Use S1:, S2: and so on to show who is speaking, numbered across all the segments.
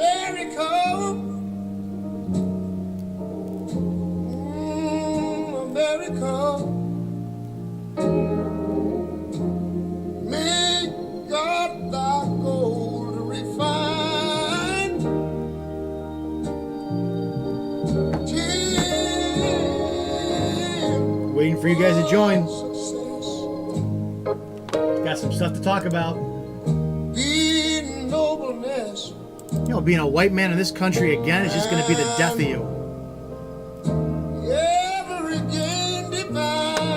S1: America, America, may God thy gold refine.
S2: Waiting for you guys to join. Got some stuff to talk about.
S1: Nobleness.
S2: You know, being a white man in this country again is just going to be the death of you.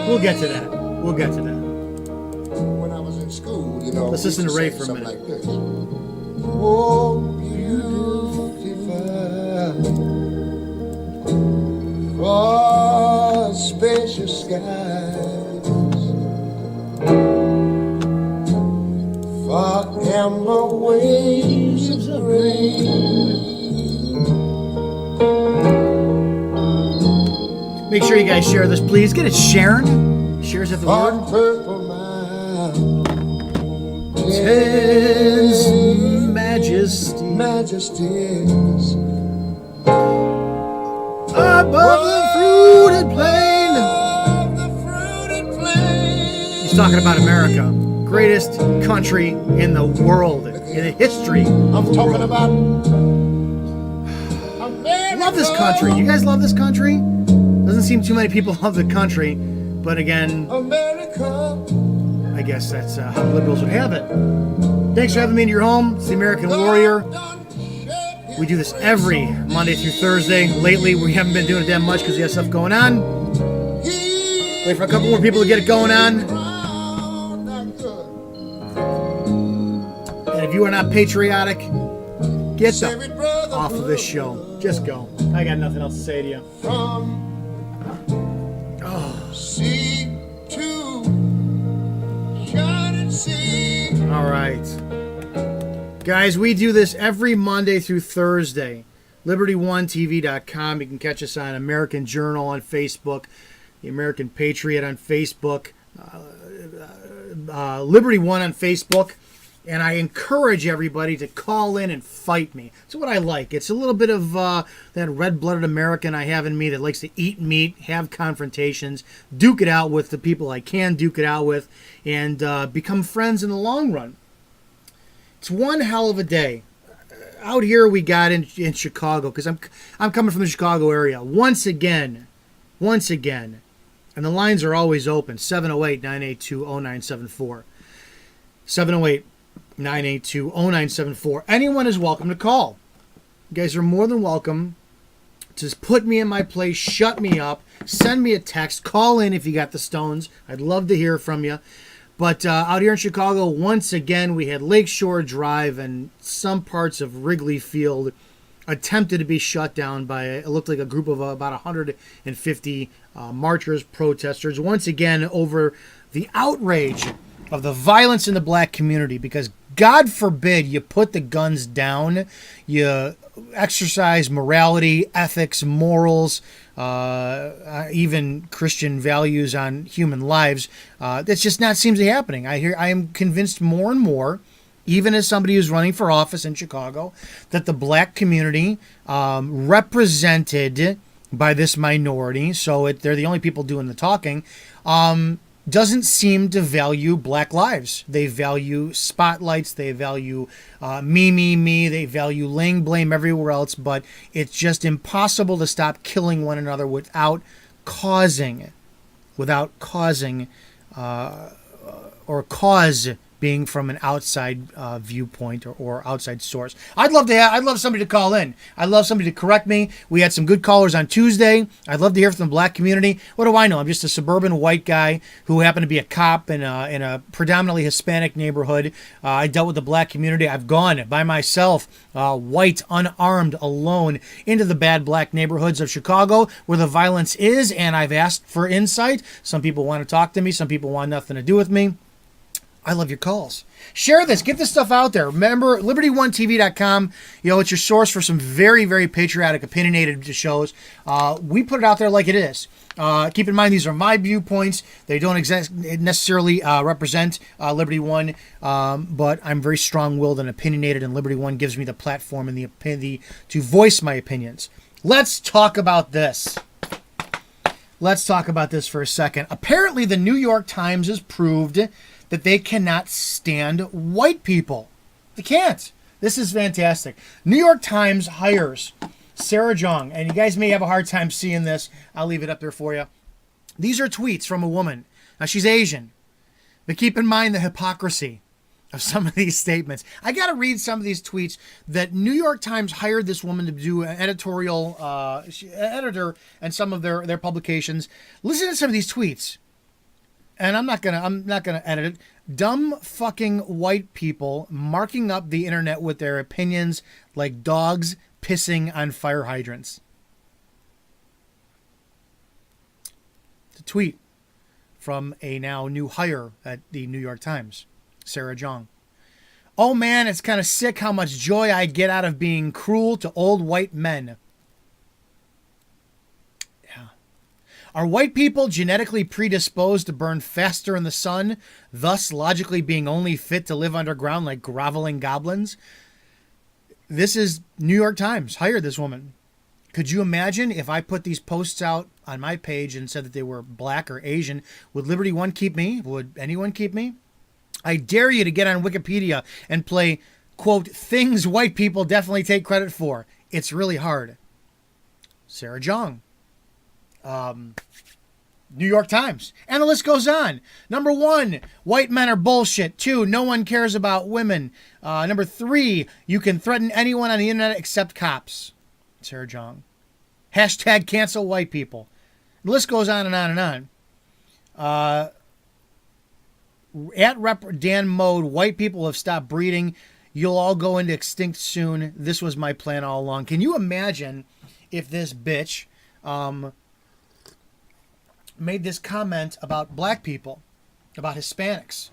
S2: We'll get to that. We'll get to that.
S1: When I was in school, you know.
S2: Let's listen to Ray for a minute.
S1: Like this. Oh, beautiful for spacious skies, for amber waves of rain.
S2: Make sure you guys share this, please. Get it sharing. Shares at the word.
S1: Purple
S2: His majesties above the fruited plain. He's talking about America, greatest country in the world, in the history.
S1: I'm talking about America.
S2: Love this country. You guys love this country? Doesn't seem too many people love the country, but again,
S1: America.
S2: I guess that's how the liberals would have it. Thanks for having me in your home. It's the American Warrior. We do this every Monday through Thursday. Lately, we haven't been doing it that much because we have stuff going on. Wait for a couple more people to get it going on. And if you are not patriotic, get the off of this show. Just go. I got nothing else to say to you.
S1: Sea to shining sea.
S2: All right. Guys, we do this every Monday through Thursday. LibertyOneTV.com. You can catch us on American Journal on Facebook, the American Patriot on Facebook, Liberty One on Facebook. And I encourage everybody to call in and fight me. It's what I like. It's a little bit of that red-blooded American I have in me that likes to eat meat, have confrontations, duke it out with the people I can duke it out with, and become friends in the long run. It's one hell of a day. Out here we got in Chicago, because I'm coming from the Chicago area. Once again, and the lines are always open, 708-982-0974. 708-982-0974. Anyone is welcome to call. You guys are more than welcome to put me in my place, shut me up, send me a text, call in if you got the stones. I'd love to hear from you. But out here in Chicago, once again, we had Lakeshore Drive and some parts of Wrigley Field attempted to be shut down by, it looked like a group of about 150 marchers, protesters, once again over the outrage of the violence in the black community, because God forbid you put the guns down, you exercise morality, ethics, morals, even Christian values on human lives. That's just not seems to be happening. I am convinced more and more, even as somebody who's running for office in Chicago, that the black community, represented by this minority, so they're the only people doing the talking, doesn't seem to value black lives. They value spotlights. They value me. They value laying blame everywhere else. But it's just impossible to stop killing one another without causing, or cause being from an outside viewpoint or outside source. I'd love somebody to call in. I'd love somebody to correct me. We had some good callers on Tuesday. I'd love to hear from the black community. What do I know? I'm just a suburban white guy who happened to be a cop in a predominantly Hispanic neighborhood. I dealt with the black community. I've gone by myself, white, unarmed, alone, into the bad black neighborhoods of Chicago where the violence is, and I've asked for insight. Some people want to talk to me. Some people want nothing to do with me. I love your calls. Share this. Get this stuff out there. Remember, liberty1tv.com. It's your source for some very, very patriotic, opinionated shows. We put it out there like it is. Keep in mind, these are my viewpoints. They don't necessarily represent Liberty One, but I'm very strong-willed and opinionated, and Liberty One gives me the platform and the to voice my opinions. Let's talk about this. Let's talk about this for a second. Apparently, the New York Times has proved that they cannot stand white people. They can't. This is fantastic. New York Times hires Sarah Jong, and you guys may have a hard time seeing this. I'll leave it up there for you. These are tweets from a woman. Now, she's Asian, but keep in mind the hypocrisy of some of these statements. I got to read some of these tweets that New York Times hired this woman to do an editorial editor and some of their publications. Listen to some of these tweets. And I'm not gonna edit it. Dumb fucking white people marking up the internet with their opinions like dogs pissing on fire hydrants. It's a tweet from a now new hire at the New York Times, Sarah Jong. Oh man, it's kind of sick how much joy I get out of being cruel to old white men. Are white people genetically predisposed to burn faster in the sun, thus logically being only fit to live underground like groveling goblins? This is New York Times. Hired this woman. Could you imagine if I put these posts out on my page and said that they were black or Asian? Would Liberty One keep me? Would anyone keep me? I dare you to get on Wikipedia and play, quote, things white people definitely take credit for. It's really hard. Sarah Jong. New York Times. And the list goes on. Number 1, white men are bullshit. 2, no one cares about women. Number 3, you can threaten anyone on the internet except cops. Sarah Jong. Hashtag cancel white people. The list goes on and on and on. At Rep Dan Mode, white people have stopped breeding. You'll all go into extinct soon. This was my plan all along. Can you imagine if this bitch made this comment about black people, about Hispanics?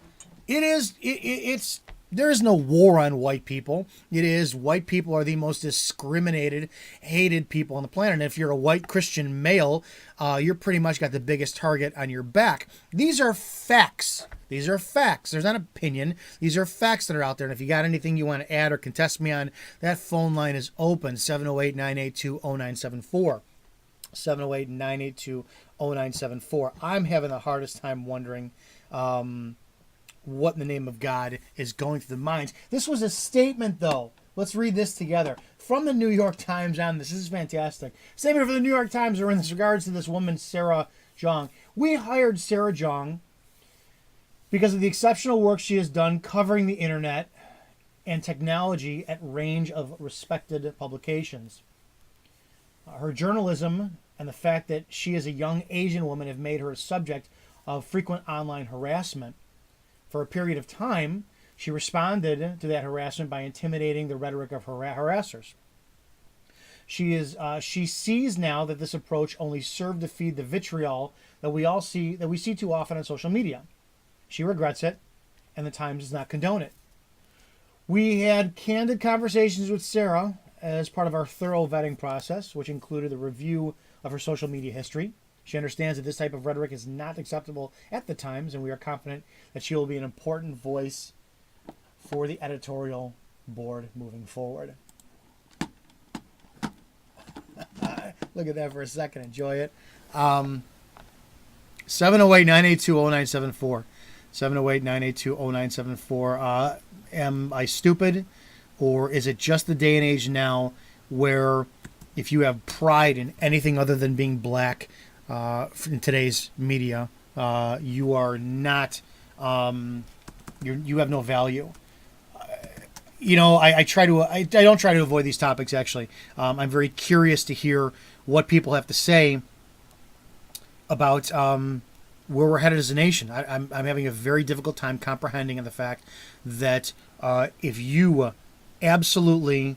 S2: It's there is no war on white people. It is white people are the most discriminated, hated people on the planet. And if you're a white Christian male, you're pretty much got the biggest target on your back. These are facts. These are facts. There's not opinion. These are facts that are out there. And if you got anything you want to add or contest me on, that phone line is open, 708-982-0974. 708-982-0974. I'm having the hardest time wondering what in the name of God is going through the minds. This was a statement, though. Let's read this together. From the New York Times on this. This is fantastic. Statement from the New York Times in regards to this woman, Sarah Jong. We hired Sarah Jong because of the exceptional work she has done covering the internet and technology at range of respected publications. Her journalism and the fact that she is a young Asian woman have made her a subject of frequent online harassment. For a period of time, she responded to that harassment by intimidating the rhetoric of her harassers. She sees now that this approach only served to feed the vitriol that we see too often on social media. She regrets it, and the Times does not condone it. We had candid conversations with Sarah as part of our thorough vetting process, which included a review of her social media history. She understands that this type of rhetoric is not acceptable at the Times, and we are confident that she will be an important voice for the editorial board moving forward. Look at that for a second. Enjoy it. 708-982-0974. 708-982-0974. Am I stupid? Or is it just the day and age now where if you have pride in anything other than being black in today's media, you are not, you have no value? I don't try to avoid these topics, actually. I'm very curious to hear what people have to say about where we're headed as a nation. I'm having a very difficult time comprehending the fact that if you absolutely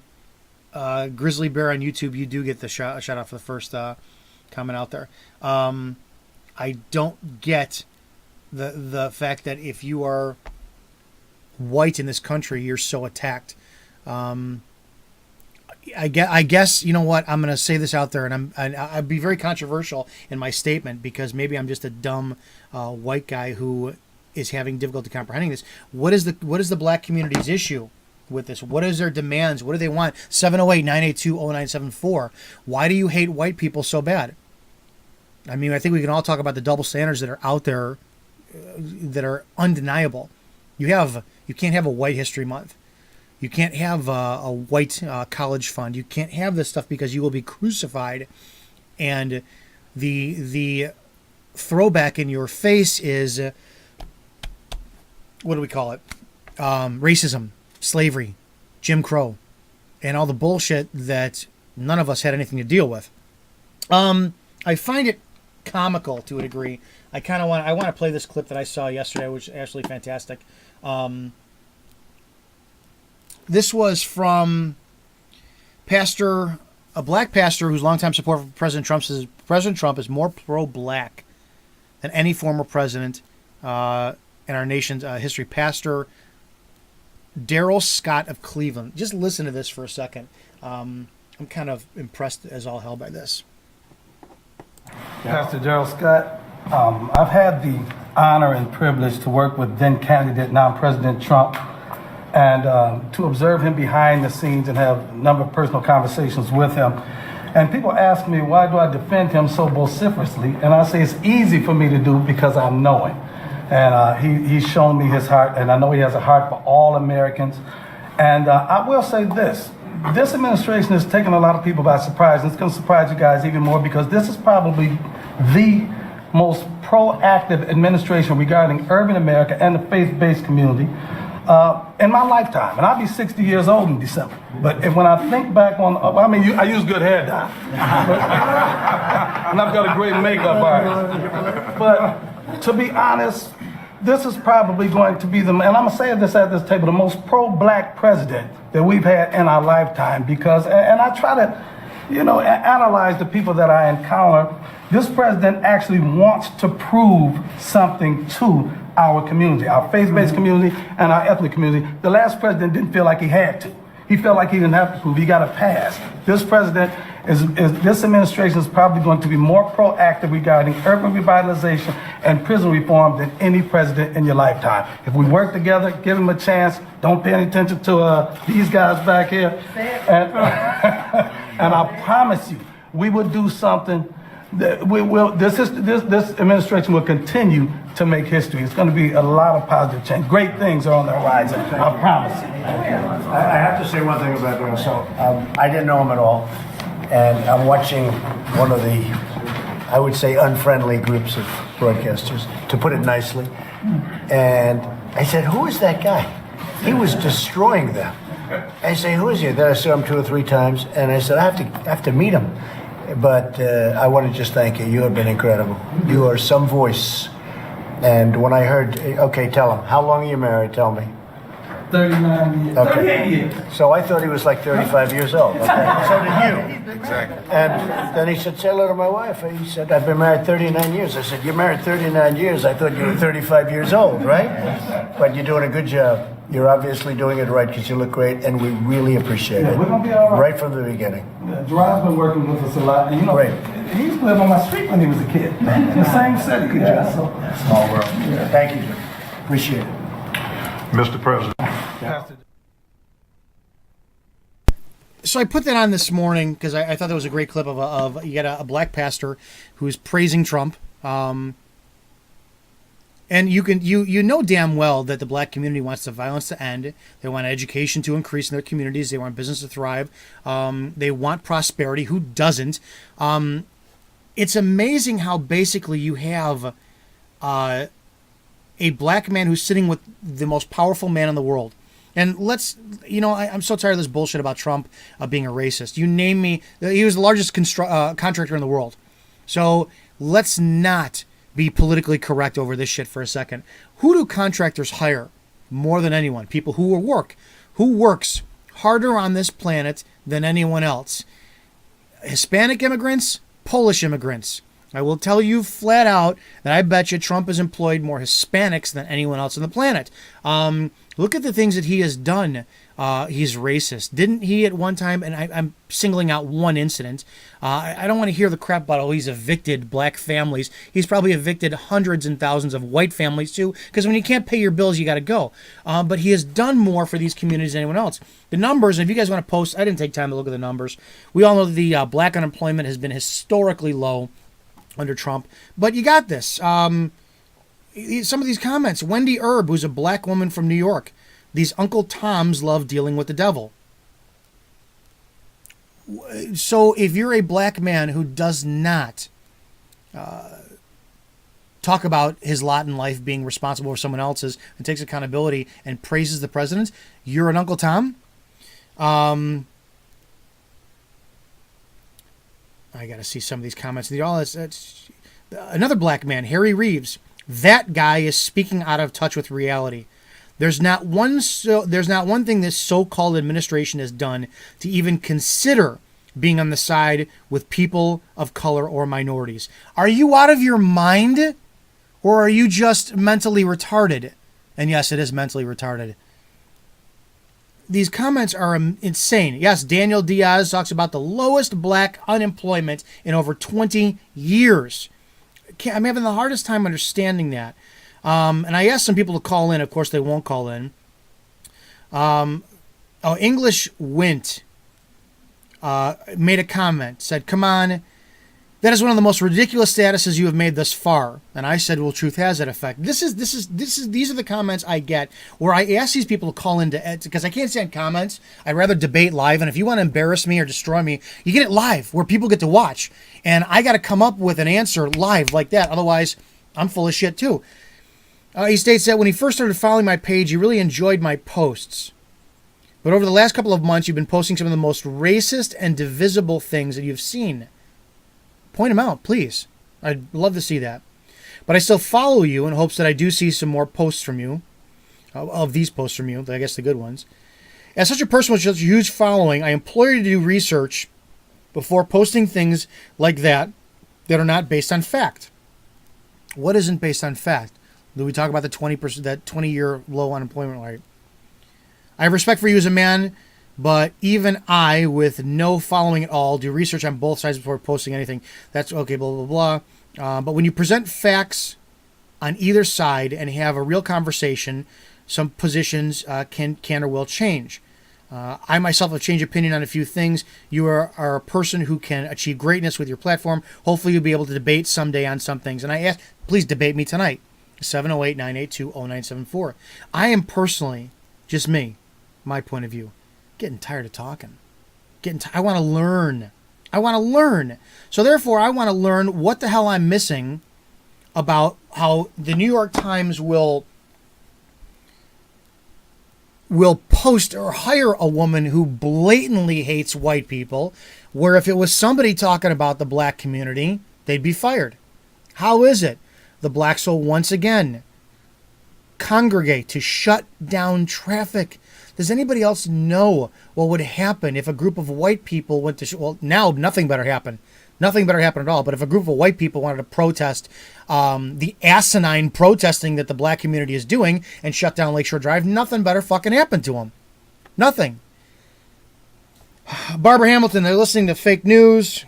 S2: Grizzly Bear on YouTube, you do get the shout out for the first comment out there. I don't get the fact that if you are white in this country, you're so attacked. I guess you know what, I'm going to say this out there, and I'll be very controversial in my statement because maybe I'm just a dumb white guy who is having difficulty comprehending this. What is the black community's issue with this? What is their demands? What do they want? 708-982-0974. Why do you hate white people so bad? I mean, I think we can all talk about the double standards that are out there that are undeniable. You can't have a White History Month. You can't have a white college fund. You can't have this stuff because you will be crucified. And the throwback in your face is, what do we call it? Racism, slavery, Jim Crow, and all the bullshit that none of us had anything to deal with. I find it comical to a degree. I want to play this clip that I saw yesterday, which is actually fantastic. This was from a black pastor whose longtime support for President Trump says President Trump is more pro-black than any former president in our nation's history. Pastor Daryl Scott of Cleveland. Just listen to this for a second. I'm kind of impressed as all hell by this.
S3: Pastor Daryl Scott. I've had the honor and privilege to work with then candidate, now President Trump, and to observe him behind the scenes and have a number of personal conversations with him. And people ask me, why do I defend him so vociferously? And I say it's easy for me to do because I know him. And he's shown me his heart, and I know he has a heart for all Americans. And I will say this administration has taken a lot of people by surprise, and it's going to surprise you guys even more because this is probably the most proactive administration regarding urban America and the faith-based community in my lifetime. And I'll be 60 years old in December. But when I think back on, I use good hair dye. And I've got a great makeup artist. But to be honest, this is probably going to be and I'm going to say this at this table, the most pro-black president that we've had in our lifetime because, and I try to, analyze the people that I encounter. This president actually wants to prove something to our community, our faith-based community and our ethnic community. The last president didn't feel like he had to. He felt like he didn't have to prove. He got a pass. This president this administration is probably going to be more proactive regarding urban revitalization and prison reform than any president in your lifetime. If we work together, give him a chance, don't pay any attention to these guys back here. And I promise you, we will do something that this administration will continue to make history. It's going to be a lot of positive change. Great things are on the horizon, I promise you.
S4: I have to say one thing about Daryl. So I didn't know him at all, and I'm watching one of the, I would say, unfriendly groups of broadcasters, to put it nicely. And I said, who is that guy? He was destroying them. I say, who is he? Then I saw him 2 or 3 times, and I said, I have to meet him. But I want to just thank you. You have been incredible. You are some voice. And when I heard, okay, tell him, how long are you married? Tell me.
S3: 39 years.
S4: Okay.
S3: 38 years.
S4: So I thought he was like 35 years old. Okay. So did you. Exactly. And then he said, say hello to my wife. He said, I've been married 39 years. I said, you're married 39 years. I thought you were 35 years old, right? But you're doing a good job. You're obviously doing it right because you look great, and we really appreciate it.
S3: We're going to be all right.
S4: Right from the beginning.
S3: Gerard's been working with us a lot. And,
S4: Great.
S3: He used to live on my street when he was a kid. In the same city. So.
S4: Small world. Thank you. Appreciate it.
S5: Mr. President.
S2: So I put that on this morning because I thought that was a great clip of you got a black pastor who's praising Trump. And you know damn well that the black community wants the violence to end. They want education to increase in their communities. They want business to thrive. They want prosperity. Who doesn't? It's amazing how basically you have a black man who's sitting with the most powerful man in the world. And I'm so tired of this bullshit about Trump being a racist. You name me. He was the largest contractor in the world. So let's not be politically correct over this shit for a second. Who do contractors hire more than anyone? People who works harder on this planet than anyone else. Hispanic immigrants, Polish immigrants, I will tell you flat out that I bet you Trump has employed more Hispanics than anyone else on the planet. Look at the things that he has done. He's racist. Didn't he at one time, and I'm singling out one incident, I don't want to hear the crap about, he's evicted black families. He's probably evicted hundreds and thousands of white families too, because when you can't pay your bills, you got to go. But he has done more for these communities than anyone else. The numbers, and if you guys want to post, I didn't take time to look at the numbers. We all know that the black unemployment has been historically low under Trump, but you got this. Some of these comments, Wendy Erb, who's a black woman from New York, these Uncle Toms love dealing with the devil. So if you're a black man who does not talk about his lot in life being responsible for someone else's and takes accountability and praises the president, you're an Uncle Tom? I got to see some of these comments. That's another black man, Harry Reeves. That guy is speaking out of touch with reality. There's not one thing this so-called administration has done to even consider being on the side with people of color or minorities. Are you out of your mind, or are you just mentally retarded? And yes, it is mentally retarded. These comments are insane. Yes, Daniel Diaz talks about the lowest black unemployment in over 20 years. I'm having the hardest time understanding that. And I asked some people to call in. Of course, they won't call in. English Wint made a comment, said, "Come on, that is one of the most ridiculous statuses you have made thus far." And I said, "Well, truth has that effect." These are the comments I get where I ask these people to call in because I can't stand comments. I'd rather debate live. And if you want to embarrass me or destroy me, you get it live where people get to watch. And I got to come up with an answer live like that. Otherwise, I'm full of shit too. He states that when he first started following my page, he really enjoyed my posts. But over the last couple of months, you've been posting some of the most racist and divisible things that you've seen. Point them out, please. I'd love to see that. But I still follow you in hopes that I do see some more posts from you, of these posts from you, I guess the good ones. As such a person with such a huge following, I implore you to do research before posting things like that are not based on fact. What isn't based on fact? Do we talk about the 20%, that 20-year low unemployment rate? I have respect for you as a man, but even I, with no following at all, do research on both sides before posting anything. That's okay, blah, blah, blah. But when you present facts on either side and have a real conversation, some positions can or will change. I myself have changed opinion on a few things. You are a person who can achieve greatness with your platform. Hopefully you'll be able to debate someday on some things. And I ask, please debate me tonight. 708-982-0974. I am personally, just me, my point of view, getting tired of talking. I want to learn. So therefore, I want to learn what the hell I'm missing about how the New York Times will post or hire a woman who blatantly hates white people, where if it was somebody talking about the black community, they'd be fired. How is it the blacks will once again congregate to shut down traffic? Does anybody else know what would happen if a group of white people went to... well, now nothing better happen. Nothing better happen at all. But if a group of white people wanted to protest the asinine protesting that the black community is doing and shut down Lakeshore Drive, nothing better fucking happened to them. Nothing. Barbara Hamilton, they're listening to fake news.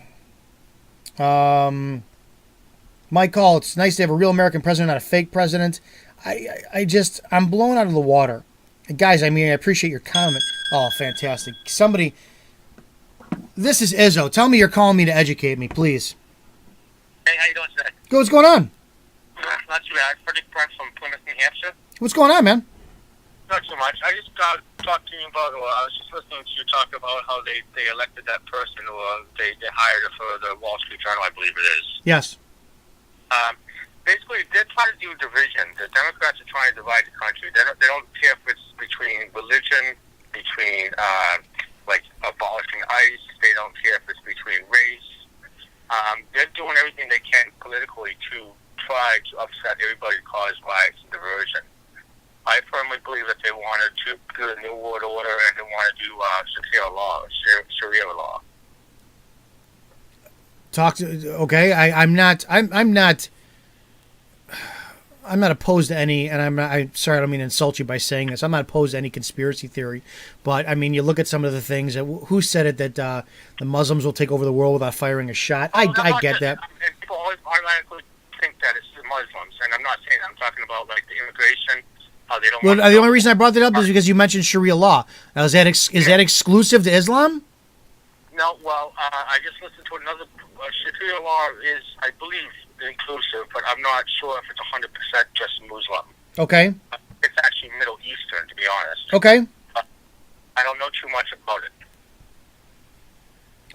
S2: Mike Call, it's nice to have a real American president, not a fake president. I'm blown out of the water. Guys, I appreciate your comment. Oh, fantastic. Somebody... This is Izzo. Tell me you're calling me to educate me, please.
S6: Hey, how you doing today?
S2: Good, what's going on?
S6: Not too bad. Freddie Prince from Plymouth, New Hampshire.
S2: What's going on, man?
S6: Not too much. I just got talked to you about, I was just listening to you talk about how they elected that person, or they hired her for the Wall Street Journal, I believe it is.
S2: Yes.
S6: Basically, they're trying to do division. The Democrats are trying to divide the country. They don't care if it's between religion, between, like, abolishing ICE. They don't care if it's between race. They're doing everything they can politically to try to upset everybody, cause riots and diversion. I firmly believe that they wanted to do a new world order and they want to do Sharia law.
S2: talk to. Okay, I'm not. I'm not. I'm not opposed to any, and I'm sorry, I don't mean to insult you by saying this. I'm not opposed to any conspiracy theory, but I mean, you look at some of the things that who said it that the Muslims will take over the world without firing a shot. I get that.
S6: And people always automatically think that it's the Muslims, and I'm not saying that. I'm talking about like the immigration. How they don't.
S2: Well,
S6: want
S2: the only reason I brought that up is because you mentioned Sharia law. Now, is that that exclusive to Islam?
S6: No, well, I just listened to another. Sharia law is, I believe, inclusive, but I'm not sure if it's 100% just Muslim.
S2: Okay.
S6: It's actually Middle Eastern, to be honest.
S2: Okay.
S6: I don't know too much about it.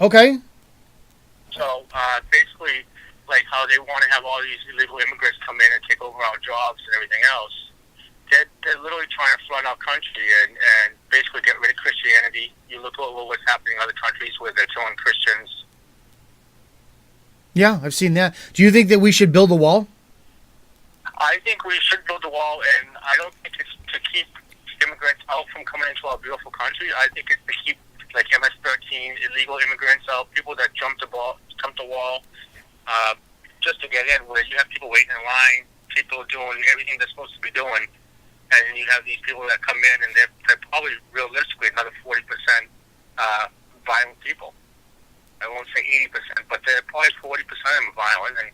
S2: Okay.
S6: So basically, like how they want to have all these illegal immigrants come in and take over our jobs and everything else. They're literally trying to flood our country and basically get rid of Christianity. You look over what's happening in other countries where they're killing Christians.
S2: Yeah, I've seen that. Do you think that we should build a wall?
S6: I think we should build a wall, and I don't think it's to keep immigrants out from coming into our beautiful country. I think it's to keep like MS-13 illegal immigrants out, people that jump the wall, just to get in. Where you have people waiting in line, people doing everything they're supposed to be doing, and you have these people that come in, and they're probably realistically another 40% violent people. I won't say 80%, but they're probably 40% of them are violent, and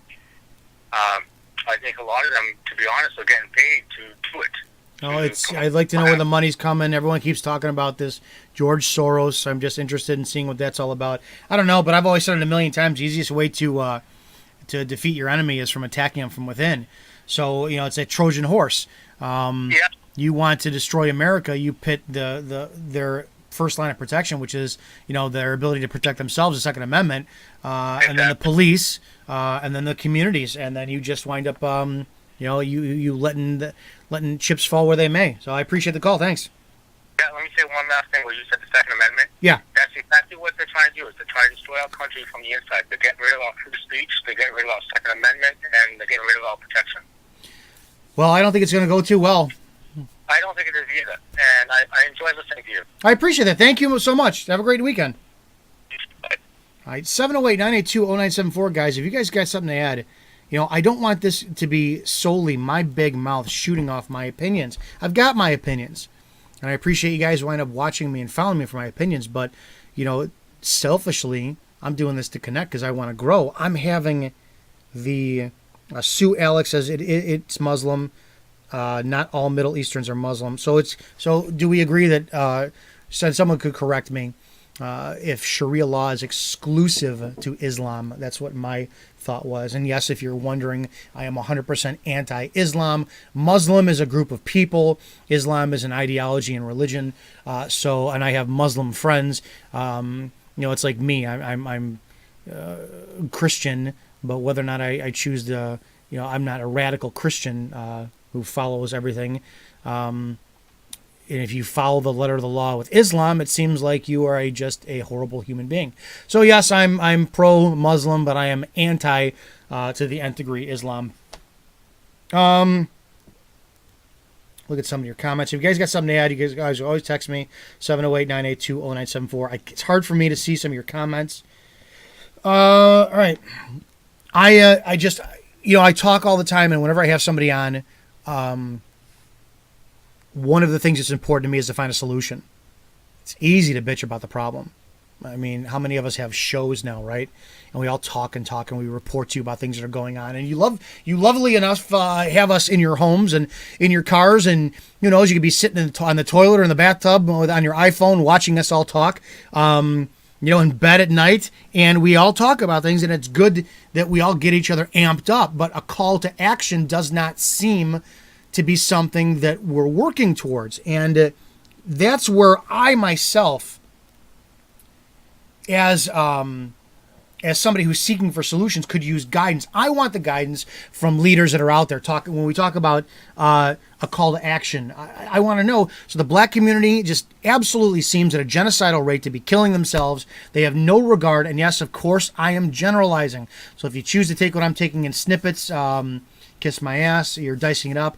S6: I think a lot of them, to be honest, are getting paid to do it.
S2: Oh, I'd like to know where the money's coming. Everyone keeps talking about this George Soros. I'm just interested in seeing what that's all about. I don't know, but I've always said it a million times. The easiest way to defeat your enemy is from attacking them from within. So it's a Trojan horse. You want to destroy America, you pit their first line of protection, which is their ability to protect themselves, the Second Amendment, and then the police, and then the communities, and then you just wind up you letting chips fall where they may. So I appreciate the call. Thanks.
S6: Yeah, let me say one last thing where you said the Second Amendment.
S2: Yeah.
S6: That's exactly what they're trying to do, is they're trying to destroy our country from the inside. They're getting rid of our free speech, they're getting rid of our Second Amendment, and they're getting rid of our protection. Well,
S2: I don't think it's going to go too well.
S6: I don't think it is either, and I enjoy listening to you.
S2: I appreciate that. Thank you so much. Have a great weekend. All right, 708-982-0974, guys. If you guys got something to add, I don't want this to be solely my big mouth shooting off my opinions. I've got my opinions, and I appreciate you guys wind up watching me and following me for my opinions, but, selfishly, I'm doing this to connect because I want to grow. I'm having the Sue Alex says it's Muslim. Not all Middle Easterns are Muslim. So do we agree that someone could correct me if Sharia law is exclusive to Islam? That's what my thought was. And yes, if you're wondering, I am 100% anti-Islam. Muslim is a group of people. Islam is an ideology and religion. And I have Muslim friends. It's like me. I'm Christian, but whether or not I choose to, I'm not a radical Christian who follows everything. And if you follow the letter of the law with Islam, it seems like you are just a horrible human being. So yes, I'm pro-Muslim, but I am anti to the nth degree Islam. Look at some of your comments. If you guys got something to add, you guys always text me 708-982-0974. It's hard for me to see some of your comments. All right. I just I talk all the time, and whenever I have somebody on, one of the things that's important to me is to find a solution. It's easy to bitch about the problem. I mean, how many of us have shows now, right? And we all talk and we report to you about things that are going on. And you lovely enough have us in your homes and in your cars, and you could be sitting on the toilet or in the bathtub on your iPhone watching us all talk. In bed at night, and we all talk about things, and it's good that we all get each other amped up. But a call to action does not seem to be something that we're working towards, and that's where I myself, as somebody who's seeking for solutions, could use guidance. I want the guidance from leaders that are out there talking. When we talk about a call to action, I want to know. So the black community just absolutely seems at a genocidal rate to be killing themselves. They have no regard. And yes, of course, I am generalizing. So if you choose to take what I'm taking in snippets, kiss my ass, you're dicing it up.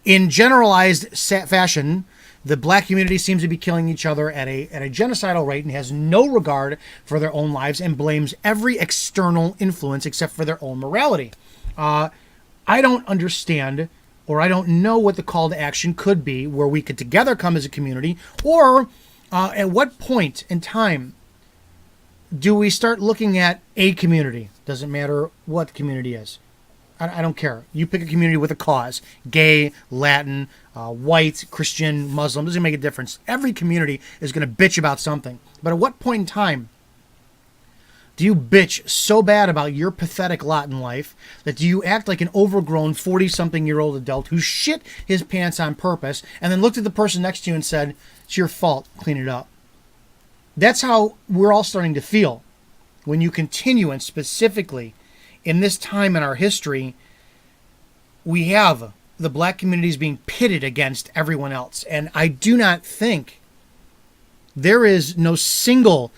S2: In generalized fashion, The black community seems to be killing each other at a genocidal rate and has no regard for their own lives and blames every external influence except for their own morality. I don't understand, or I don't know what the call to action could be where we could together come as a community, or at what point in time do we start looking at a community? Doesn't matter what the community is. I don't care. You pick a community with a cause. Gay, Latin, white, Christian, Muslim. Doesn't make a difference. Every community is going to bitch about something. But at what point in time do you bitch so bad about your pathetic lot in life that do you act like an overgrown 40-something-year-old adult who shit his pants on purpose and then looked at the person next to you and said, it's your fault, clean it up? That's how we're all starting to feel when you continue, and specifically in this time in our history, we have the black communities being pitted against everyone else. And I do not think there is no single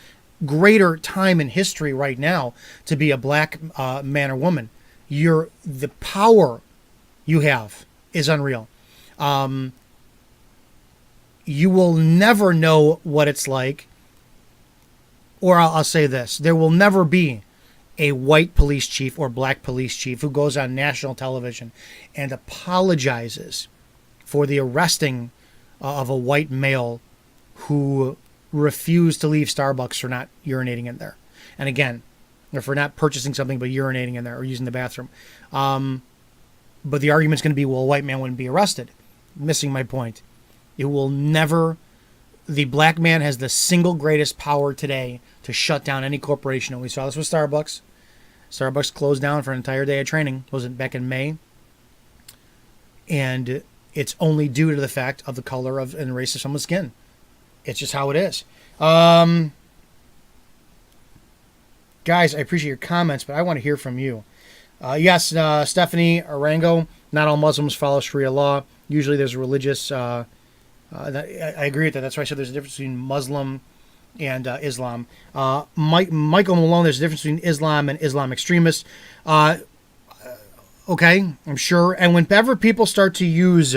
S2: greater time in history right now to be a black man or woman. The power you have is unreal. You will never know what it's like, or I'll say this, there will never be a white police chief or black police chief who goes on national television and apologizes for the arresting of a white male who refused to leave Starbucks for not urinating in there. And again, or for not purchasing something but urinating in there or using the bathroom. But the argument's going to be, well, a white man wouldn't be arrested. Missing my point. It will never... The black man has the single greatest power today to shut down any corporation. And we saw this with Starbucks. Starbucks closed down for an entire day of training. Was it back in May? And it's only due to the fact of the color of and race of someone's skin. It's just how it is. Guys, I appreciate your comments, but I want to hear from you. Yes, Stephanie Arango, not all Muslims follow Sharia law. Usually there's a religious... I agree with that. That's why I said there's a difference between Muslim and Islam. Michael Malone, there's a difference between Islam and Islam extremists. Okay, I'm sure. And whenever people start to use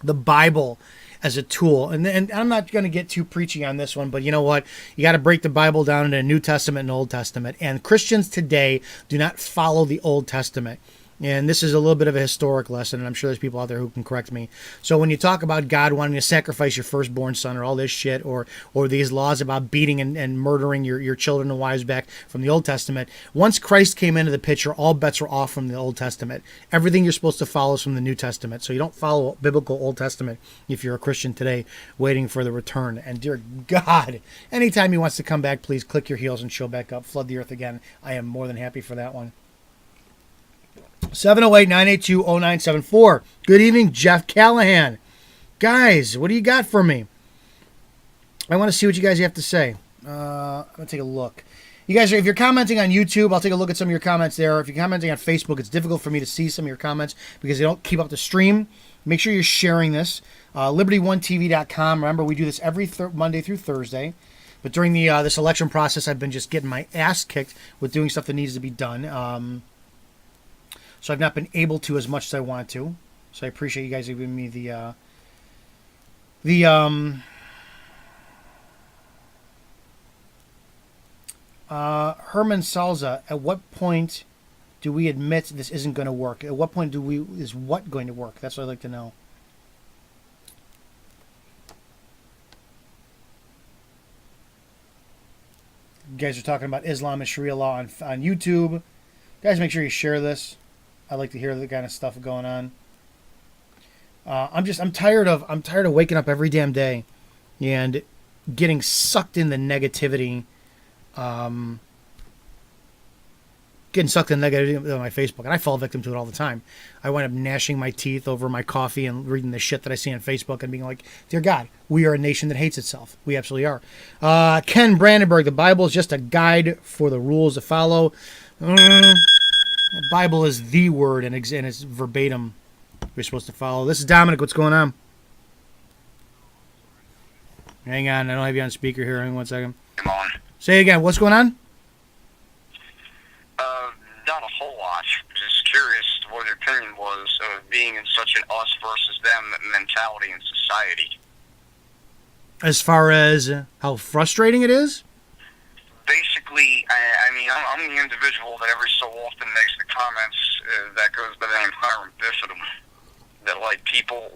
S2: the Bible as a tool, and I'm not going to get too preachy on this one, but you know what? You got to break the Bible down into a New Testament and Old Testament. And Christians today do not follow the Old Testament. And this is a little bit of a historic lesson, and I'm sure there's people out there who can correct me. So when you talk about God wanting to sacrifice your firstborn son or all this shit, or these laws about beating and murdering your children and wives back from the Old Testament, once Christ came into the picture, all bets were off from the Old Testament. Everything you're supposed to follow is from the New Testament. So you don't follow biblical Old Testament if you're a Christian today waiting for the return. And dear God, anytime he wants to come back, please click your heels and show back up. Flood the earth again. I am more than happy for that one. 708-982-0974. Good evening, Jeff Callahan. Guys, what do you got for me? I want to see what you guys have to say. I'm going to take a look. You guys, if you're commenting on YouTube, I'll take a look at some of your comments there. If you're commenting on Facebook, it's difficult for me to see some of your comments because they don't keep up the stream. Make sure you're sharing this. LibertyOneTV.com. Remember, we do this every Monday through Thursday. But during the this election process, I've been just getting my ass kicked with doing stuff that needs to be done. So I've not been able to as much as I want to. So I appreciate you guys giving me the Herman Salza. At what point do we admit this isn't going to work? At what point is what going to work? That's what I'd like to know. You guys are talking about Islam and Sharia law on YouTube. Guys, make sure you share this. I like to hear the kind of stuff going on. I'm tired of waking up every damn day and getting sucked in the negativity. Getting sucked in the negativity on my Facebook, and I fall victim to it all the time. I wind up gnashing my teeth over my coffee and reading the shit that I see on Facebook and being like, dear God, we are a nation that hates itself. We absolutely are. Ken Brandenburg, the Bible is just a guide for the rules to follow. The Bible is the word, and it's verbatim we're supposed to follow. This is Dominick. What's going on? Hang on. I don't have you on speaker here. Hang on 1 second.
S6: Come on.
S2: Say it again. What's going on?
S6: Not a whole lot. Just curious what your opinion was of being in such an us versus them mentality in society.
S2: As far as how frustrating it is?
S6: Basically, I mean, I'm the individual that every so often makes the comments that goes by the name Hiram Bifidum. That like people,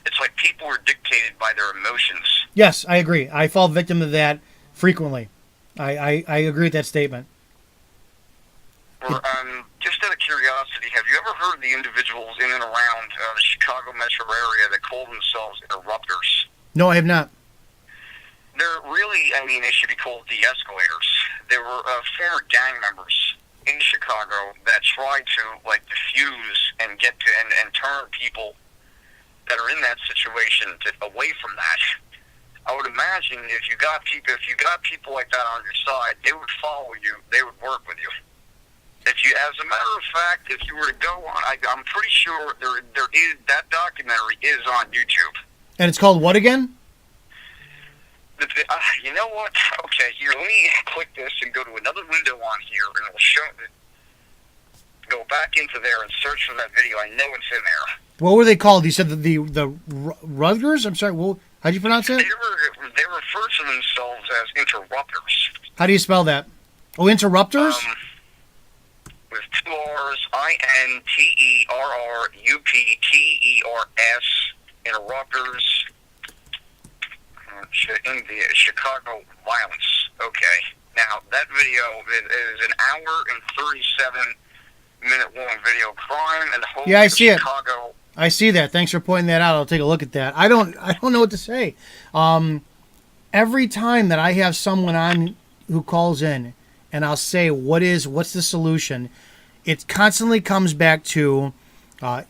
S6: it's like people are dictated by their emotions.
S2: Yes, I agree. I fall victim to that frequently. I agree with that statement.
S6: Or, just out of curiosity, have you ever heard of the individuals in and around the Chicago metro area that call themselves interrupters?
S2: No, I have not.
S6: They're really, I mean, they should be called de-escalators. They were former gang members in Chicago that tried to, like, diffuse and get to, and turn people that are in that situation away from that. I would imagine if you got people like that on your side, they would follow you, they would work with you. If you, as a matter of fact, if you were to go on, I'm pretty sure there is, that documentary is on YouTube.
S2: And it's called what again?
S6: You know what? Okay, here, let me click this and go to another window on here, and it'll show. Go back into there and search for that video. I know it's in there.
S2: What were they called? You said the Rutgers? I'm sorry. Well, how'd you pronounce it?
S6: They refer to themselves as interrupters.
S2: How do you spell that? Oh, interrupters?
S6: With two R's, INTERRUPTERS, interrupters. In the Chicago violence. Okay. Now, that video is an hour and 37-minute long video. Crime and hope
S2: Yeah, I see
S6: Chicago.
S2: I see that. Thanks for pointing that out. I'll take a look at that. I don't know what to say. Every time that I have someone on who calls in and I'll say, what's the solution? It constantly comes back to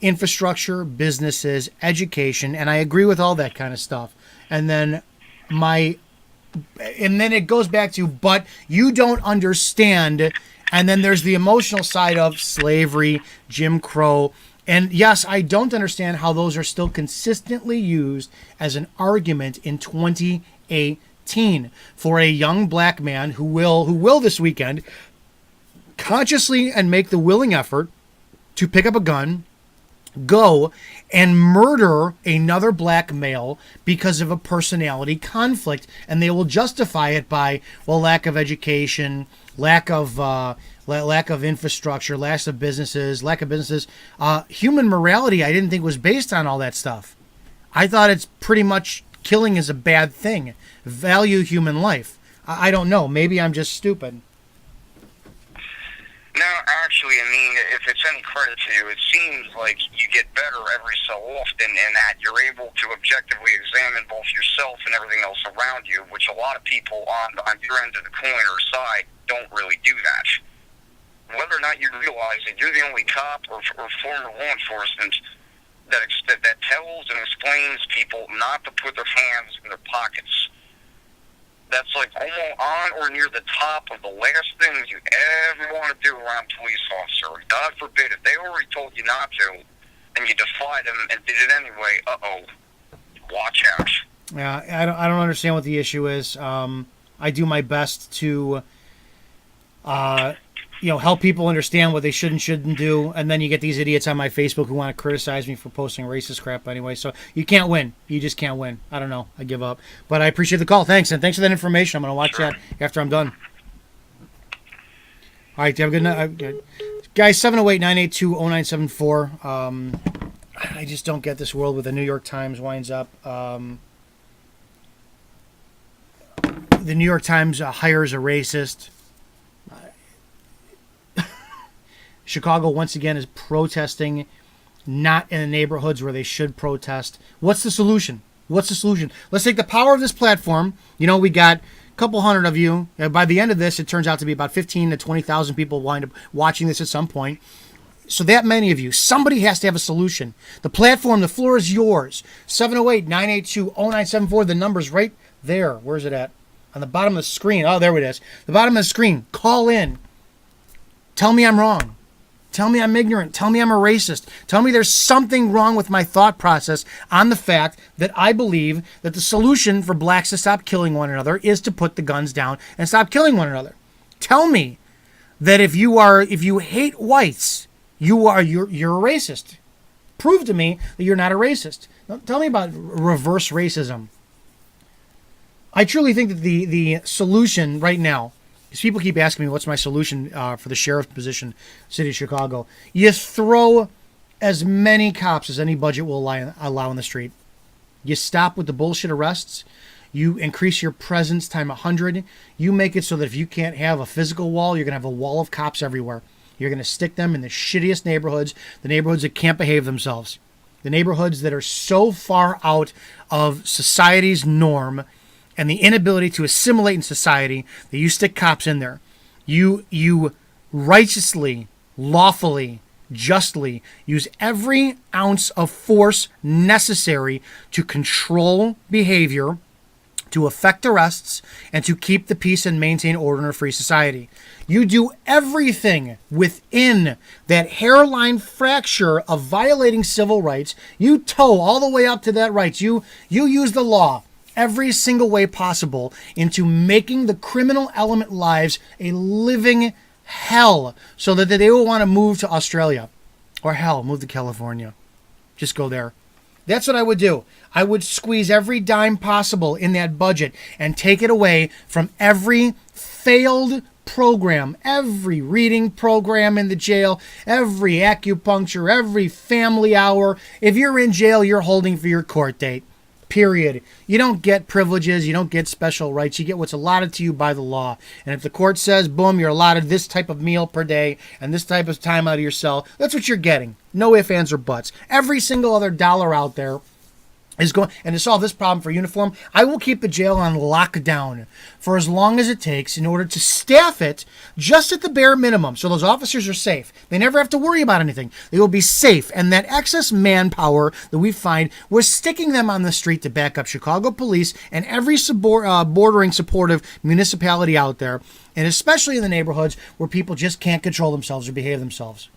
S2: infrastructure, businesses, education, and I agree with all that kind of stuff. And then it goes back to, but you don't understand. And then there's the emotional side of slavery, Jim Crow. And yes, I don't understand how those are still consistently used as an argument in 2018 for a young black man who will this weekend consciously and make the willing effort to pick up a gun, go and murder another black male because of a personality conflict, and they will justify it by, well, lack of education, lack of infrastructure, lack of businesses. Human morality, I didn't think was based on all that stuff. I thought it's pretty much killing is a bad thing. Value human life. I don't know. Maybe I'm just stupid.
S6: No, actually, I mean, if it's any credit to you, it seems like you get better every so often in that you're able to objectively examine both yourself and everything else around you, which a lot of people on your end of the coin or side don't really do that. Whether or not you realize that you're the only cop or former law enforcement that tells and explains people not to put their hands in their pockets. That's like almost on or near the top of the last things you ever want to do around a police officer. God forbid, if they already told you not to, and you defied them and did it anyway, watch out.
S2: Yeah, I don't understand what the issue is. I do my best to, help people understand what they should and shouldn't do, and then you get these idiots on my Facebook who want to criticize me for posting racist crap anyway. So you can't win. You just can't win. I don't know. I give up. But I appreciate the call. Thanks, and thanks for that information. I'm going to watch that after I'm done. All right, have a good night. Guys, 708-982-0974. I just don't get this world with the New York Times winds up. The New York Times hires a racist. Chicago, once again, is protesting not in the neighborhoods where they should protest. What's the solution? Let's take the power of this platform. We got a couple hundred of you. By the end of this, it turns out to be about 15 to 20,000 people wind up watching this at some point. So that many of you, somebody has to have a solution. The platform, the floor is yours. 708-982-0974. The number's right there. Where's it at? On the bottom of the screen. Oh, there it is. The bottom of the screen. Call in. Tell me I'm wrong. Tell me I'm ignorant. Tell me I'm a racist. Tell me there's something wrong with my thought process on the fact that I believe that the solution for blacks to stop killing one another is to put the guns down and stop killing one another. Tell me that if you hate whites, you're a racist. Prove to me that you're not a racist. Tell me about reverse racism. I truly think that the solution right now, because people keep asking me what's my solution for the sheriff's position, city of Chicago. You throw as many cops as any budget will allow in the street. You stop with the bullshit arrests. You increase your presence time 100. You make it so that if you can't have a physical wall, you're going to have a wall of cops everywhere. You're going to stick them in the shittiest neighborhoods, the neighborhoods that can't behave themselves, the neighborhoods that are so far out of society's norm and the inability to assimilate in society that you stick cops in there. You righteously, lawfully, justly use every ounce of force necessary to control behavior, to effect arrests, and to keep the peace and maintain order in a free society. You do everything within that hairline fracture of violating civil rights. You toe all the way up to that rights. You use the law every single way possible into making the criminal element lives a living hell so that they will want to move to Australia. Or hell, move to California. Just go there. That's what I would do. I would squeeze every dime possible in that budget and take it away from every failed program, every reading program in the jail, every acupuncture, every family hour. If you're in jail, you're holding for your court date. Period. You don't get privileges. You don't get special rights. You get what's allotted to you by the law. And if the court says, boom, you're allotted this type of meal per day and this type of time out of your cell, that's what you're getting. No ifs, ands, or buts. Every single other dollar out there is going, and to solve this problem for uniform, I will keep the jail on lockdown for as long as it takes in order to staff it just at the bare minimum so those officers are safe. They never have to worry about anything. They will be safe. And that excess manpower that we find, we're sticking them on the street to back up Chicago police and every bordering supportive municipality out there, and especially in the neighborhoods where people just can't control themselves or behave themselves.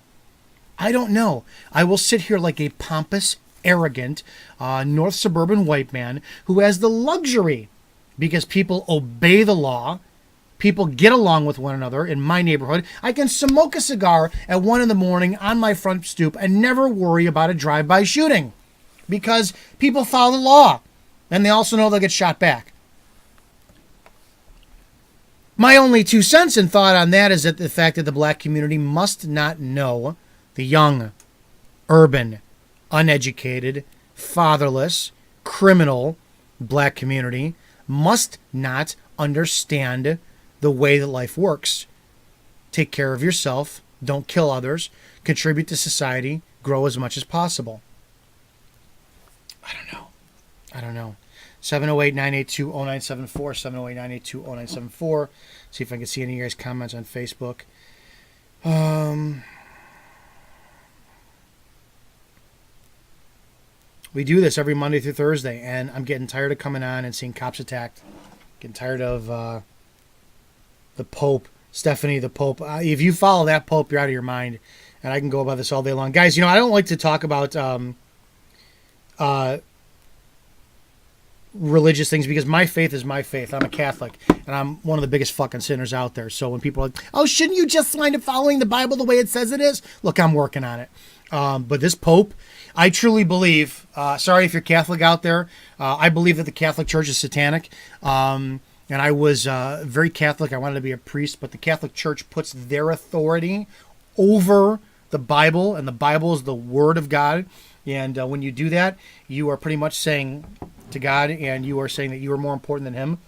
S2: I don't know. I will sit here like a pompous, arrogant North suburban white man who has the luxury, because people obey the law, people get along with one another in my neighborhood. I can smoke a cigar at 1 a.m. on my front stoop and never worry about a drive-by shooting because people follow the law and they also know they'll get shot back. My only 2 cents in thought on that is that the fact that the black community must not know, the young, urban, uneducated, fatherless, criminal black community must not understand the way that life works. Take care of yourself, don't kill others, contribute to society, grow as much as possible. I don't know. 708-982-0974, 708-982-0974. See if I can see any of your guys' comments on Facebook. We do this every Monday through Thursday, and I'm getting tired of coming on and seeing cops attacked. Getting tired of the Pope, Stephanie, the Pope. If you follow that Pope, you're out of your mind. And I can go about this all day long. Guys, I don't like to talk about religious things because my faith is my faith. I'm a Catholic, and I'm one of the biggest fucking sinners out there. So when people are like, oh, shouldn't you just wind up following the Bible the way it says it is? Look, I'm working on it. But this Pope, I truly believe, sorry if you're Catholic out there, I believe that the Catholic Church is satanic. And I was very Catholic. I wanted to be a priest, but the Catholic Church puts their authority over the Bible, and the Bible is the Word of God. And when you do that, you are pretty much saying to God, and you are saying that you are more important than Him.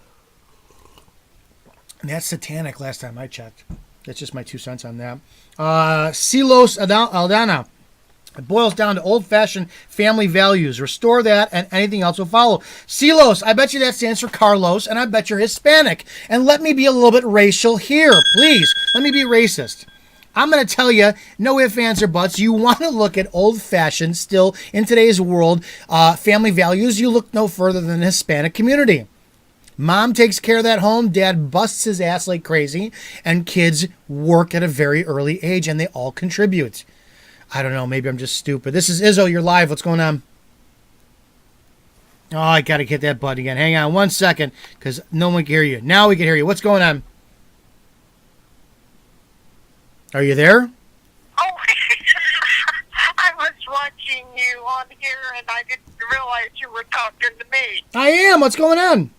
S2: And that's satanic last time I checked. That's just my 2 cents on that. Silos Aldana. It boils down to old-fashioned family values. Restore that, and anything else will follow. Silos, I bet you that stands for Carlos, and I bet you're Hispanic. And let me be a little bit racial here, please. Let me be racist. I'm going to tell you, no ifs, ands, or buts. You want to look at old-fashioned, still in today's world, family values, you look no further than the Hispanic community. Mom takes care of that home, dad busts his ass like crazy, and kids work at a very early age, and they all contribute. I don't know, maybe I'm just stupid. This is Izzo, you're live. What's going on? Oh, I got to hit that button again. Hang on 1 second, because no one can hear you. Now we can hear you. What's going on? Are you there?
S7: Oh, I was watching you on here, and I didn't realize you were talking to me.
S2: I am. What's going on?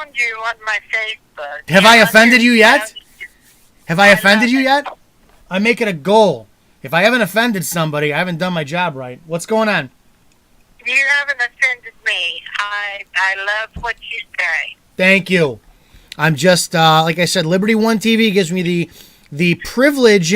S7: found you on my Facebook.
S2: Have I offended you yet? Have I offended you yet? I make it a goal. If I haven't offended somebody, I haven't done my job right. What's going on?
S7: You haven't offended me. I love what you say.
S2: Thank you. I'm just like I said, Liberty One TV gives me the privilege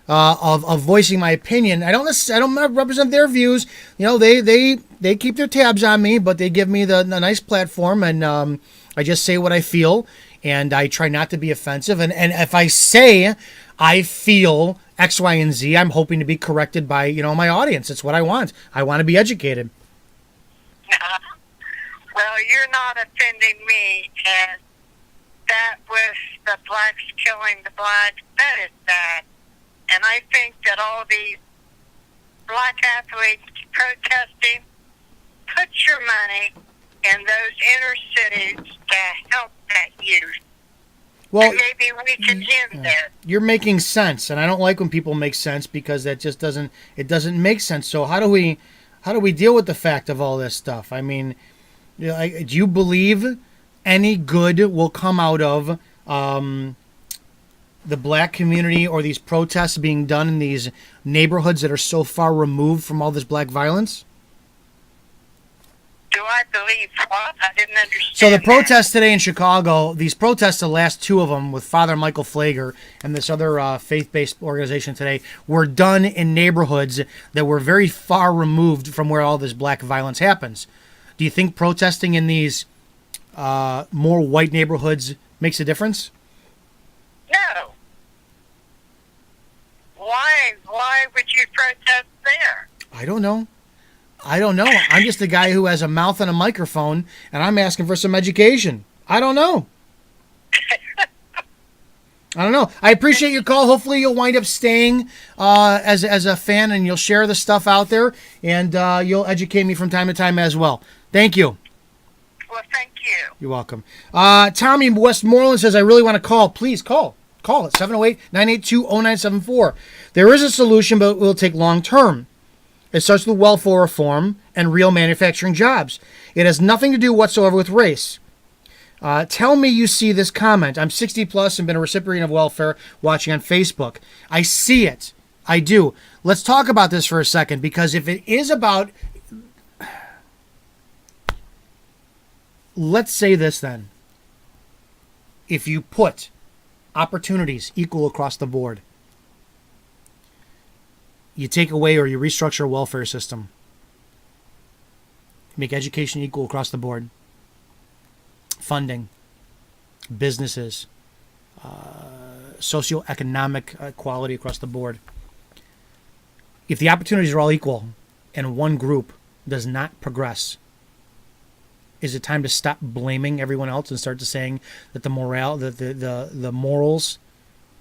S2: of voicing my opinion. I don't represent their views. You know, they keep their tabs on me, but they give me the nice platform, and I just say what I feel, and I try not to be offensive. And if I say I feel X, Y, and Z, I'm hoping to be corrected by my audience. It's what I want. I want to be educated.
S7: Well, you're not offending me, and that with the blacks killing the blacks, that is bad. And I think that all these black athletes protesting, put your money in those inner cities to help that youth.
S2: Well,
S7: And maybe we can end this.
S2: you're making sense, and I don't like when people make sense because that just doesn't make sense. So how do we deal with the fact of all this stuff? I mean, do you believe any good will come out of the black community or these protests being done in these neighborhoods that are so far removed from all this black violence?
S7: Do I believe what? I didn't understand.
S2: So the
S7: that.
S2: protests today in Chicago, these protests, the last two of them with Father Michael Flager and this other faith-based organization today, were done in neighborhoods that were very far removed from where all this black violence happens. Do you think protesting in these more white neighborhoods makes a difference?
S7: No. Why would you protest there?
S2: I don't know. I'm just a guy who has a mouth and a microphone, and I'm asking for some education. I don't know. I appreciate your call. Hopefully you'll wind up staying as a fan, and you'll share the stuff out there, and you'll educate me from time to time as well. Thank you.
S7: Well, thank you.
S2: You're welcome. Tommy in Westmoreland says, I really want to call. Please call. Call it, 708-982-0974. There is a solution, but it will take long term. It starts with welfare reform and real manufacturing jobs. It has nothing to do whatsoever with race. Tell me you see this comment. I'm 60 plus and been a recipient of welfare watching on Facebook. I see it. I do. Let's talk about this for a second, because if it is about... Let's say this then. If you put opportunities equal across the board, you take away or you restructure a welfare system, make education equal across the board, funding, businesses, socioeconomic equality across the board. If the opportunities are all equal and one group does not progress, is it time to stop blaming everyone else and start to saying that the morals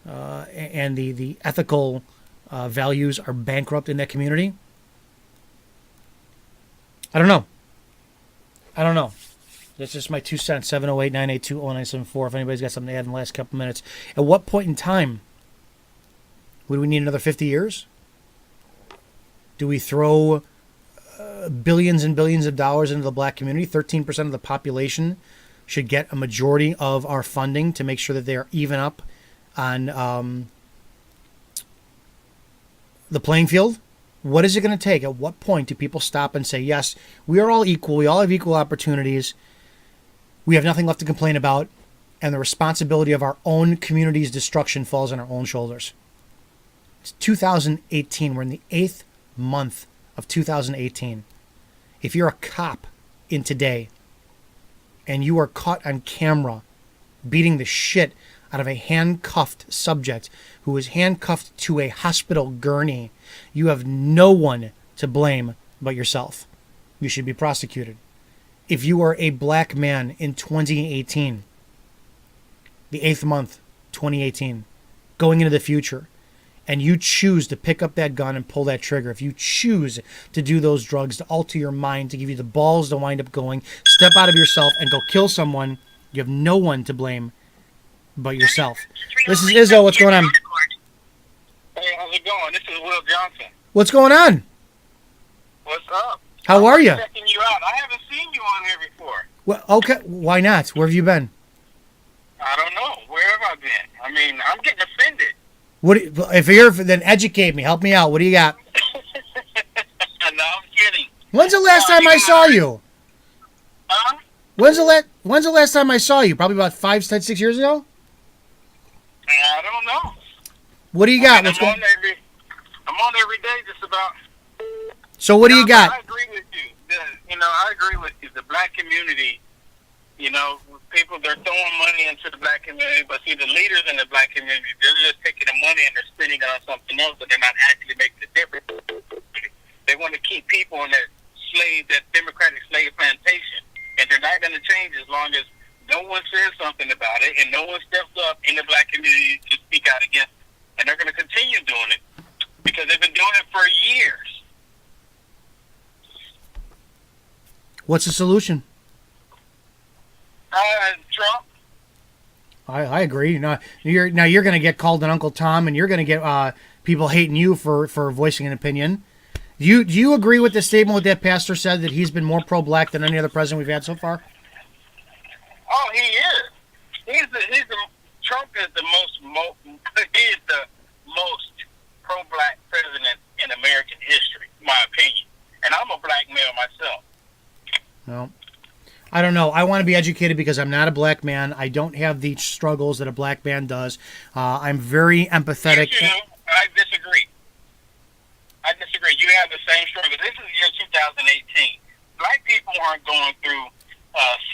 S2: and the ethical values are bankrupt in that community? I don't know. That's just my 2 cents. 708-982-0974. If anybody's got something to add in the last couple minutes. At what point in time would we need another 50 years? Do we throw billions and billions of dollars into the black community? 13% of the population should get a majority of our funding to make sure that they are even up on the playing field. What is it going to take? At what point do people stop and say, yes, we are all equal, we all have equal opportunities, we have nothing left to complain about, and the responsibility of our own community's destruction falls on our own shoulders? It's 2018. We're in the 8th month of 2018. If you're a cop in today and you are caught on camera beating the shit out of a handcuffed subject who is handcuffed to a hospital gurney, you have no one to blame but yourself. You should be prosecuted. If you are a black man in 2018, the 8th month, 2018, going into the future, and you choose to pick up that gun and pull that trigger, if you choose to do those drugs to alter your mind, to give you the balls to wind up going, step out of yourself and go kill someone, you have no one to blame but yourself. This is Izzo. What's going on?
S6: Hey, how's it going? This is Will Johnson.
S2: What's going on?
S6: What's up?
S2: How are you?
S6: Checking you out. I haven't seen you on here before.
S2: Well, okay, why not? Where have you been?
S6: I don't know. Where have I been? I mean, I'm getting offended.
S2: What if you're then educate me, help me out. What do you got?
S6: No, I'm kidding.
S2: When's the last time I saw you?
S6: Huh?
S2: When's the last time I saw you? Probably about 5, 10, 6 years ago.
S6: I don't know.
S2: What do you got?
S6: And
S2: What's
S6: I'm
S2: going?
S6: on every day, just about.
S2: So what do you got?
S6: I agree with you. I agree with you. The black community, people, they're throwing money into the black community, but see, the leaders in the black community, they're just taking the money and they're spending it on something else, but they're not actually making a difference. They want to keep people in that democratic slave plantation, and they're not going to change as long as no one says something about it and no one steps up in the black community to speak out against it. And they're going to continue doing it because they've been doing it for years.
S2: What's the solution?
S6: Trump.
S2: I agree. You're going to get called an Uncle Tom, and you're going to get people hating you for voicing an opinion. Do you agree with the statement what that pastor said, that he's been more pro-black than any other president we've had so far?
S6: Oh, he is. Trump is the most pro-black president in American history, in my opinion. And I'm a black male myself.
S2: No. I don't know. I want to be educated because I'm not a black man. I don't have the struggles that a black man does. I'm very empathetic.
S6: Yes, I disagree. You have the same struggle. This is the year 2018. Black people aren't going through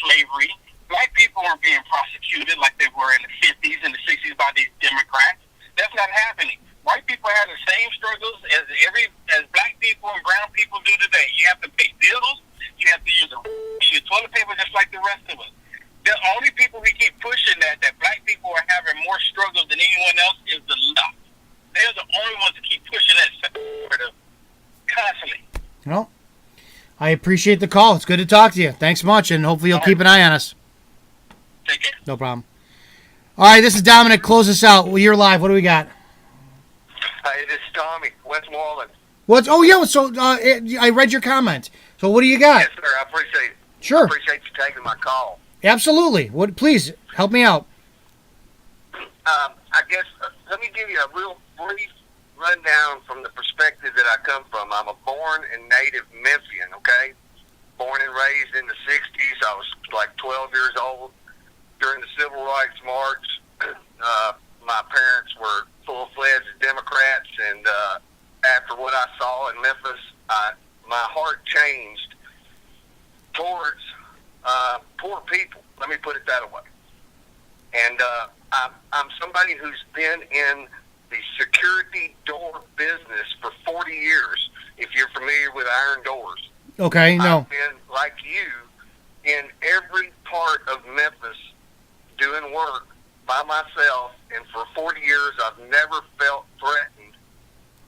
S6: slavery. Black people aren't being prosecuted like they were in the 50s and the 60s by these Democrats. That's not happening. White people have the same struggles as black people and brown people do today. You have to pay bills. You have to use toilet paper just like the rest of us. The only people we keep pushing that black people are having more struggles than anyone else is the left. They're the only ones that keep pushing that constantly.
S2: Well, I appreciate the call. It's good to talk to you. Thanks much, and hopefully you'll keep an eye on us.
S6: Take care.
S2: No problem. All right, this is Dominick. Close us out. Well, you're live. What do we got?
S6: Hi, this is Tommy, West Wallen.
S2: What's? Oh yeah. So I read your comment. So what do you got?
S6: Yes, sir. I appreciate it.
S2: Sure.
S6: I appreciate you taking my call.
S2: Absolutely. What? Please help me out.
S6: I guess let me give you a real brief rundown from the perspective that I come from. I'm a born and native Memphian, okay? Born and raised in the 60s. I was like 12 years old during the Civil Rights March. My parents were full-fledged Democrats, and after what I saw in Memphis, my heart changed towards poor people. Let me put it that way. And I'm somebody who's been in the security door business for 40 years, if you're familiar with iron doors.
S2: Okay. No.
S6: I've been, like you, in every part of Memphis doing work by myself, and for 40 years I've never felt threatened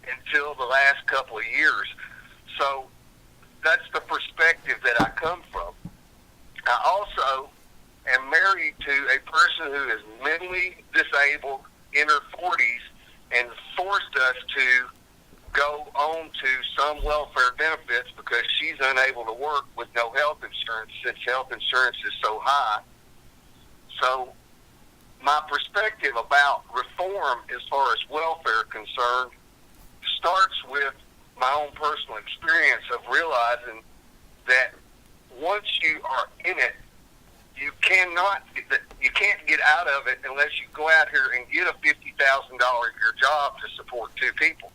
S6: until the last couple of years. So that's the perspective that I come from. I also am married to a person who is mentally disabled in her 40s and forced us to go on to some welfare benefits because she's unable to work with no health insurance since health insurance is so high. So my perspective about reform as far as welfare concerned starts with my own personal experience of realizing that once you are in it, you can't get out of it unless you go out here and get a $50,000 a year job to support two people.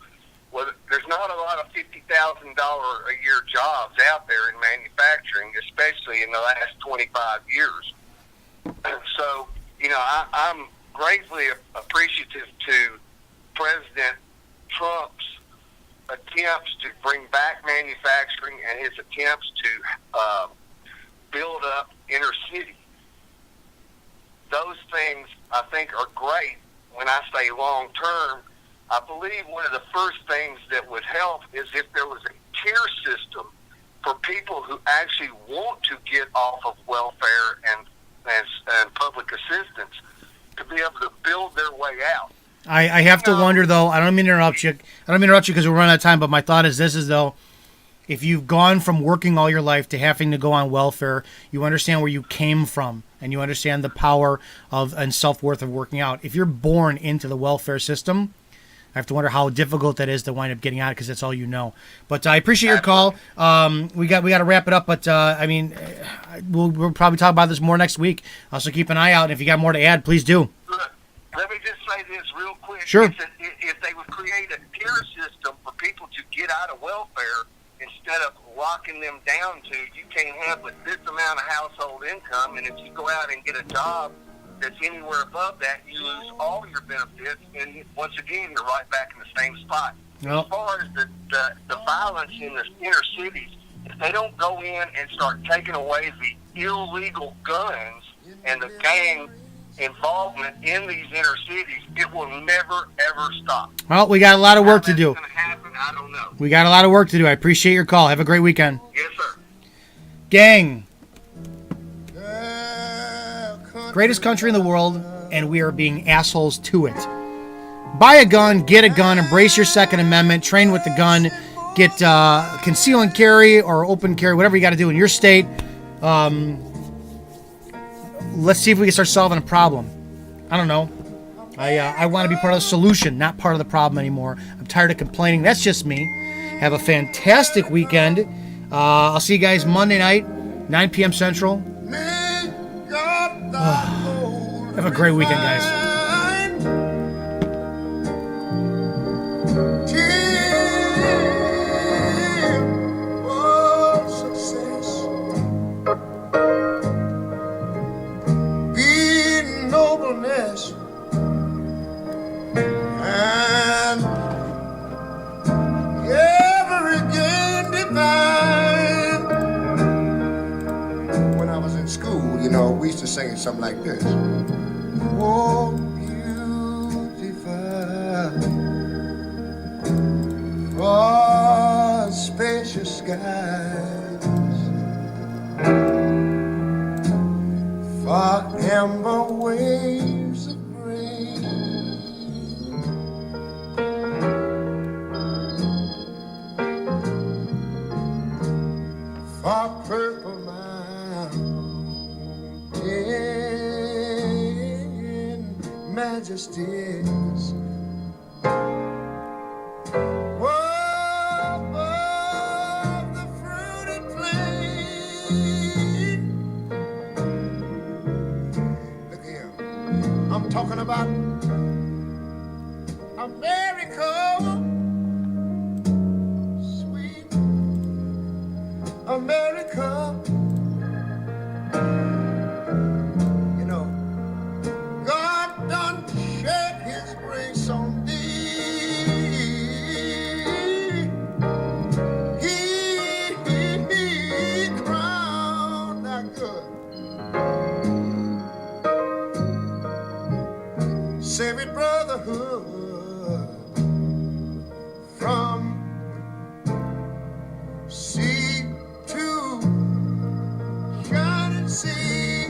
S6: Well, there's not a lot of $50,000 a year jobs out there in manufacturing, especially in the last 25 years. So, I'm gratefully appreciative to President Trump's attempts to bring back manufacturing and his attempts to build up inner city. Those things, I think, are great. When I say long term, I believe one of the first things that would help is if there was a tier system for people who actually want to get off of welfare and public assistance to be able to build their way out.
S2: I have to wonder, though. I don't mean to interrupt you. I don't mean to interrupt you because we're running out of time. But my thought is this: is though, If you've gone from working all your life to having to go on welfare, you understand where you came from and you understand the power of and self-worth of working out. If you're born into the welfare system, I have to wonder how difficult that is to wind up getting out because that's all you know. But I appreciate your call. We got to wrap it up. But we'll probably talk about this more next week. So keep an eye out. And if you got more to add, please do.
S6: Look, let me just say this real quick.
S2: Sure.
S6: If they would create a tier system for people to get out of welfare instead of locking them down to, you can't have but this amount of household income, and if you go out and get a job that's anywhere above that, you lose all your benefits, and once again, you're right back in the same spot.
S2: Well,
S6: as far as the violence in the inner cities, if they don't go in and start taking away the illegal guns and the gang involvement in these inner cities, it will never, ever stop.
S2: well, we got a lot of work to do.
S6: How that's going to happen, I don't know.
S2: We got a lot of work to do. I appreciate your call. Have a great weekend.
S6: Yes, sir.
S2: Gang, greatest country in the world, and we are being assholes to it. Buy a gun, get a gun, embrace your Second Amendment, train with the gun, get conceal and carry or open carry, whatever you got to do in your state. Let's see if we can start solving a problem. I don't know. I want to be part of the solution, not part of the problem anymore. I'm tired of complaining. That's just me. Have a fantastic weekend. I'll see you guys Monday night, 9 p.m. Central. Have a great weekend, guys.
S1: And every gain divine. When I was in school, we used to sing something like this. Oh, beautiful, for spacious skies, for amber waves of grain, for purple mountain majesties. Above the fruited plain. Look here. I'm talking about America. Sweet America. God done shed his grace on thee. He crowned thy good. Saving brotherhood from sea to shining sea.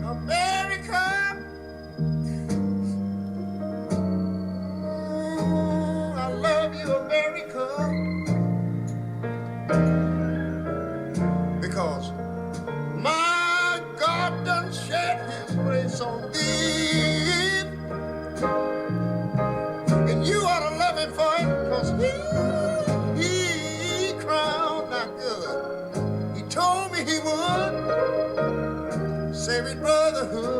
S1: America, I love you, America, because my God done shed his grace on thee, and you ought to love him for it, because he crowned thy good. He told me he would. Save it, brotherhood.